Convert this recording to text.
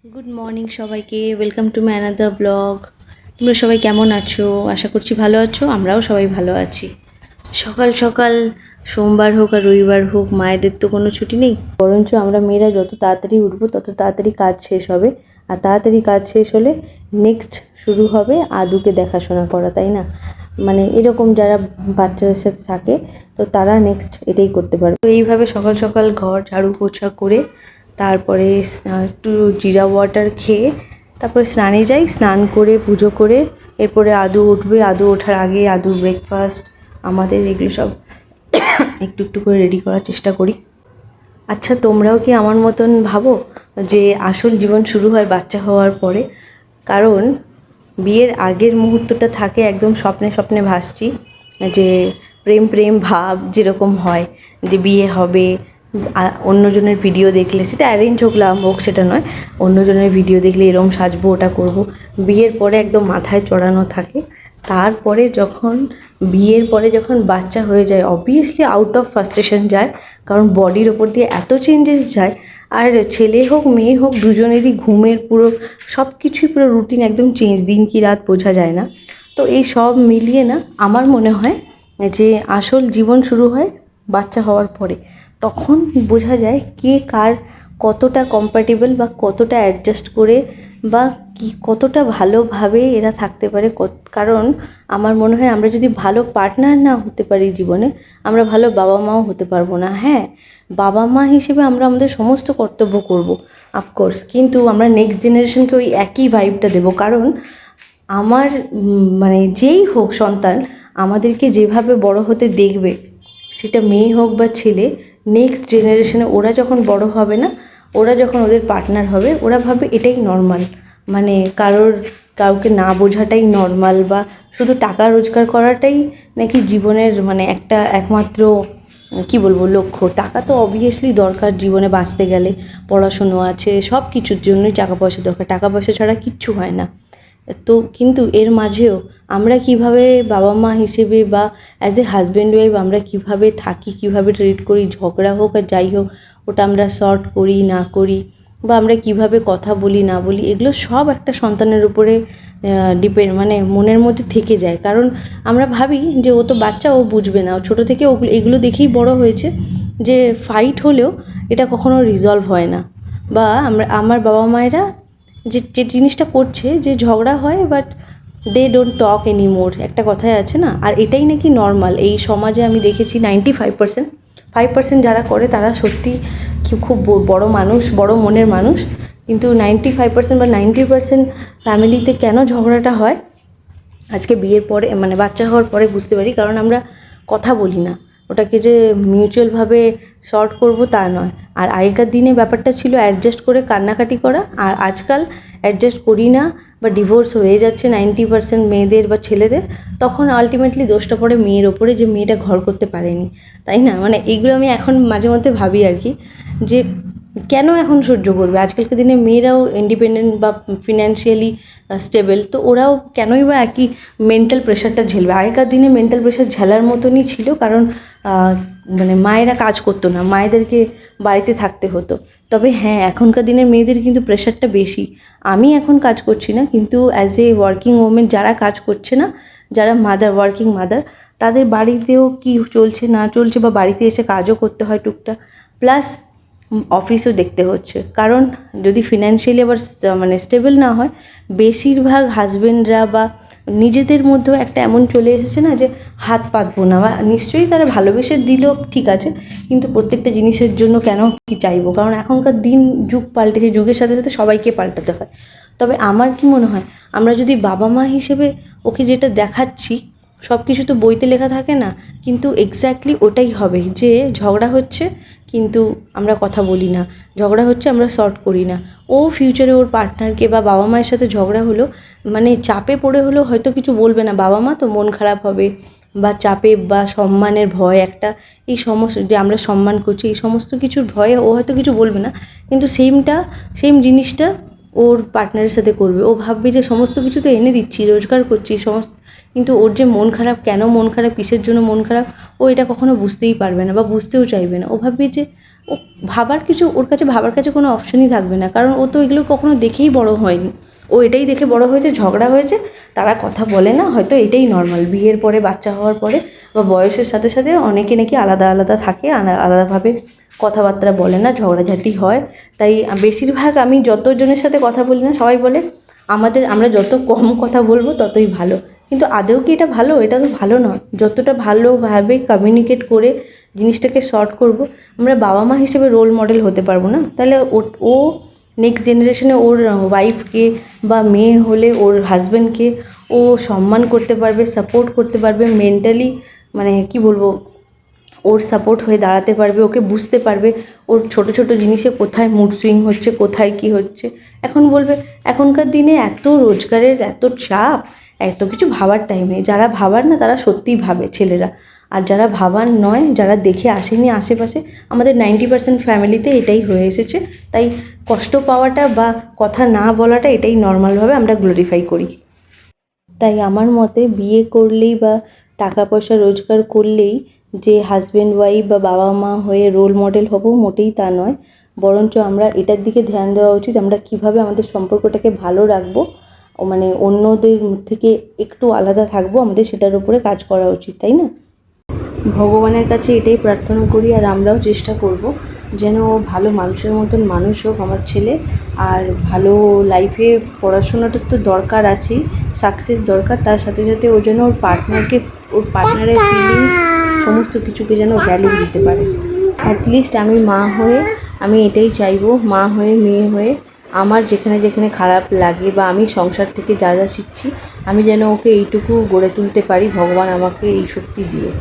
Good morning সবাইকে, welcome to my another blog. তোমরা সবাই কেমন আছো? আশা করছি ভালো আছো। আমরাও সবাই ভালো আছি। সকাল সকাল সোমবার হোক আর রবিবার হোক, মায়েদের তো কোনো ছুটি নেই। বরঞ্চ আমরা মেয়েরা যত তাড়াতাড়ি উঠবো তত তাড়াতাড়ি কাজ শেষ হবে, আর তাড়াতাড়ি কাজ শেষ হলে নেক্সট শুরু হবে আদুকে দেখাশোনা করা, তাই না? মানে এরকম যারা বাচ্চাদের সাথে থাকে তো তারা নেক্সট এটাই করতে পারবে। তো এইভাবে সকাল সকাল ঘর ঝাড়ু পোছা করে তারপরে একটু জিরা ওয়াটার খেয়ে তারপরে স্নানে যাই। স্নান করে পুজো করে এরপরে আদু উঠবে। আদু ওঠার আগে আদুর ব্রেকফাস্ট আমাদের এগুলো সব একটু একটু করে রেডি করার চেষ্টা করি। আচ্ছা, তোমরাও কি আমার মতন ভাবো যে আসল জীবন শুরু হয় বাচ্চা হওয়ার পরে? কারণ বিয়ের আগের মুহূর্তটা থাকে একদম স্বপ্নে স্বপ্নে ভাসছি, যে প্রেম প্রেম ভাব যেরকম হয়, যে বিয়ে হবে, অন্যজনের ভিডিও দেখলে, সেটা অ্যারেঞ্জ হোক সেটা নয়, অন্যজনের ভিডিও দেখলে এরকম সাজবো, ওটা করব। বিয়ের পরে একদম মাথায় চড়ানো থাকে। তারপরে বিয়ের পরে যখন বাচ্চা হয়ে যায়, অবভিয়াসলি আউট অফ ফ্রাস্ট্রেশন যায়, কারণ বডির ওপর দিয়ে এত চেঞ্জেস যায়। আর ছেলে হোক মেয়ে হোক দুজনেরই ঘুমের পুরো সব কিছুই পুরো রুটিন একদম চেঞ্জ, দিন কি রাত বোঝা যায় না। তো এই সব মিলিয়ে না আমার মনে হয় যে আসল জীবন শুরু হয় বাচ্চা হওয়ার পরে। তখন বোঝা যায় কে কার কতটা কম্প্যাটেবল বা কতটা অ্যাডজাস্ট করে বা কি কতটা ভালোভাবে এরা থাকতে পারে। কারণ আমার মনে হয় আমরা যদি ভালো পার্টনার না হতে পারি জীবনে, আমরা ভালো বাবা মাও হতে পারবো না। হ্যাঁ, বাবা মা হিসেবে আমরা আমাদের সমস্ত কর্তব্য করব অফকোর্স, কিন্তু আমরা নেক্সট জেনারেশনকে ওই একই ভাইবটা দেবো। কারণ আমার মানে যেই হোক সন্তান আমাদেরকে যেভাবে বড় হতে দেখবে, সেটা মেয়ে হোক বা ছেলে, নেক্সট জেনারেশনে ওরা যখন বড় হবে না, ওরা যখন ওদের পার্টনার হবে, ওরা ভাবে এটাই নর্মাল। মানে কাউকে না বোঝাটাই নর্মাল, বা শুধু টাকা রোজগার করাটাই নাকি জীবনের মানে একটা একমাত্র কি বলবো লক্ষ্য। টাকা তো অবভিয়াসলি দরকার জীবনে বাঁচতে গেলে, পড়াশুনো আছে, সব কিছুর জন্যই টাকা পয়সা দরকার। টাকা পয়সা ছাড়া কিচ্ছু হয় না। তো কিন্তু এর মাঝেও আমরা কিভাবে বাবা মা হিসেবে বা অ্যাজ এ হাজব্যান্ড ওয়াইফ আমরা কিভাবে থাকি, কিভাবে ট্রিট করি, ঝগড়া হোক আর যাই হোক ওটা আমরা সর্ট করি না করি, বা আমরা কিভাবে কথা বলি না বলি, এগুলো সব একটা সন্তানের উপরে ডিপেন্ড, মানে মনের মধ্যে থেকে যায়। কারণ আমরা ভাবি যে ও তো বাচ্চা, ও বুঝবে না, ও ছোটো থেকে এগুলো দেখেই বড় হয়েছে যে ফাইট হলেও এটা কখনো রিজলভ হয় না। বা আমার বাবা মায়েরা যে জিনিসটা করছে, যে ঝগড়া হয় but they don't talk anymore, একটা কথাই আছে না, আর এটাই নাকি নর্মাল। এই সমাজে আমি দেখেছি 95% যারা করে তারা সত্যি খুব বড় মানুষ, বড় মনের মানুষ। কিন্তু 95% বা 90% ফ্যামিলিতে কেন ঝগড়াটা হয় আজকে বিয়ের পরে, মানে বাচ্চা হওয়ার পরে বুঝতে পারি। কারণ আমরা কথা বলি না, ওটাকে যে মিউচুয়ালভাবে সর্ট করব তা নয়। আর আগেকার দিনে ব্যাপারটা ছিল অ্যাডজাস্ট করে কান্নাকাটি করা, আর আজকাল অ্যাডজাস্ট করি না বা ডিভোর্স হয়ে যাচ্ছে 90% মেয়েদের বা ছেলেদের, তখন আলটিমেটলি দোষটা পড়ে মেয়ের ওপরে, যে মেয়েটা ঘর করতে পারেনি, তাই না? মানে এইগুলো আমি এখন মাঝে মধ্যে ভাবি আর কি, যে কেন এখন সহ্য করবে? আজকালকার দিনে মেয়েরাও ইন্ডিপেন্ডেন্ট বা ফিনান্সিয়ালি স্টেবল, তো ওরাও কেনই বা একই মেন্টাল প্রেশারটা ঝেলবে? আগেকার দিনে মেন্টাল প্রেশার ঝেলার মতনই ছিল, কারণ মানে মায়েরা কাজ করতো না, মায়েদেরকে বাড়িতে থাকতে হতো। তবে হ্যাঁ, এখনকার দিনের মেয়েদের কিন্তু প্রেশারটা বেশি। আমি এখন কাজ করছি না, কিন্তু অ্যাজ এ ওয়ার্কিং ওমেন যারা কাজ করছে না, যারা ওয়ার্কিং মাদার, তাদের বাড়িতেও কি চলছে না চলছে, বা বাড়িতে এসে কাজও করতে হয় টুকটাক, প্লাস অফিসও দেখতে হচ্ছে। কারণ যদি ফিনান্সিয়ালি আবার মানে স্টেবল না হয়, বেশিরভাগ হাজবেন্ডরা বা নিজেদের মধ্যেও একটা এমন চলে এসেছে না, যে হাত পাতবো না, বা নিশ্চয়ই তারা ভালোবেসে দিল ঠিক আছে, কিন্তু প্রত্যেকটা জিনিসের জন্য কেন কি চাইবো? কারণ এখনকার দিন যুগ পাল্টেছে, যুগের সাথে সাথে সবাইকে পাল্টাতে হয়। তবে আমার কি মনে হয়, আমরা যদি বাবা মা হিসেবে ওকে যেটা দেখাচ্ছি, সব কিছু তো বইতে লেখা থাকে না, কিন্তু এক্স্যাক্টলি ওটাই হবে, যে ঝগড়া হচ্ছে কিন্তু আমরা কথা বলি না, ঝগড়া হচ্ছে আমরা সর্ট করি না। ও ফিউচারে ওর পার্টনারকে বা বাবা মায়ের সাথে ঝগড়া হলো, মানে চাপে পড়ে হলেও হয়তো কিছু বলবে না, বাবা মা তো মন খারাপ হবে, বা চাপে বা সম্মানের ভয় একটা, এই সমস্ত যে আমরা সম্মান করছি, এই সমস্ত কিছুর ভয়ে ও হয়তো কিছু বলবে না, কিন্তু সেম জিনিসটা ওর পার্টনারের সাথে করবে। ও ভাববে যে সমস্ত কিছু তো এনে দিচ্ছি, রোজগার করছি সমস্ত, কিন্তু ওর যে মন খারাপ, কেন মন খারাপ, কিসের জন্য মন খারাপ, ও এটা কখনো বুঝতেই পারবে না বা বুঝতেও চাইবে না। ও ভাববে যে ও ওর কাছে ভাবার কাছে কোনো অপশনই থাকবে না, কারণ ও তো এগুলো কখনো দেখেই বড় হয়নি। ও এটাই দেখে বড় হয়েছে, ঝগড়া হয়েছে, তারা কথা বলে না, হয়তো এটাই নর্মাল। বিয়ের পরে, বাচ্চা হওয়ার পরে বা বয়সের সাথে সাথে অনেকে নাকি আলাদা আলাদা থাকে, আলাদাভাবে কথাবার্তা বলে না, ঝগড়াঝাটি হয়। তাই বেশিরভাগ আমি যতজনের সাথে কথা বলি না, সবাই বলে আমরা যত কম কথা বলবো ততই ভালো। কিন্তু আদৌ কি এটা ভালো? এটা তো ভালো নয়। যতটা ভালোভাবে কমিউনিকেট করে জিনিসটাকে শর্ট করব, আমরা বাবা মা হিসেবে রোল মডেল হতে পারবো না? তাহলে ও নেক্সট জেনারেশনে ওর ওয়াইফকে বা মেয়ে হলে ওর হাজব্যান্ডকে ও সম্মান করতে পারবে, সাপোর্ট করতে পারবে, মেন্টালি মানে কি বলবো, ওর সাপোর্ট হয়ে দাঁড়াতে পারবে, ওকে বুঝতে পারবে ওর ছোট ছোট জিনিসে কোথায় মুড সুইং হচ্ছে, কোথায় কি হচ্ছে। এখন বলবে এখনকার দিনে এত রোজগারের এত চাপ, এত কিছু ভাবার টাইম নেই। যারা ভাবার না তারা সত্যিই ভাবে ছেলেরা, আর যারা ভাবার নয়, যারা দেখে আসেনি আশেপাশে, আমাদের 90% ফ্যামিলিতে এটাই হয়ে এসেছে। তাই কষ্ট পাওয়াটা বা কথা না বলাটা এটাই নর্মালভাবে আমরা গ্লোরিফাই করি। তাই আমার মতে বিয়ে করলেই বা টাকা পয়সা রোজগার করলেই যে হাজব্যান্ড ওয়াইফ বা বাবা মা হয়ে রোল মডেল হব, মোটেই তা নয়। বরঞ্চ আমরা এটার দিকে ধ্যান দেওয়া উচিত, আমরা কিভাবে আমাদের সম্পর্কটাকে ভালো রাখবো, মানে অন্যদের থেকে একটু আলাদা থাকবো, আমাদের সেটার উপরে কাজ করা উচিত, তাই না? ভগবানের কাছে এটাই প্রার্থনা করি, আর আমরাও চেষ্টা করব যেন ও ভালো মানুষের মতন মানুষ হোক আমার ছেলে। আর ভালো লাইফে পড়াশোনাটার তো দরকার আছেই, সাকসেস দরকার, তার সাথে সাথে ও যেন ওর পার্টনারের ফিলিংস সমস্ত কিছুকে যেন ভ্যালু দিতে পারে। অ্যাটলিস্ট আমি মা হয়ে আমি এটাই চাইবো, মা হয়ে, মেয়ে হয়ে, আমার যেখানে যেখানে খারাপ লাগে বা আমি সংসার থেকে যা যা শিখছি, আমি যেন ওকে এইটুকু গড়ে তুলতে পারি, ভগবান আমাকে এই শক্তি দিয়ে।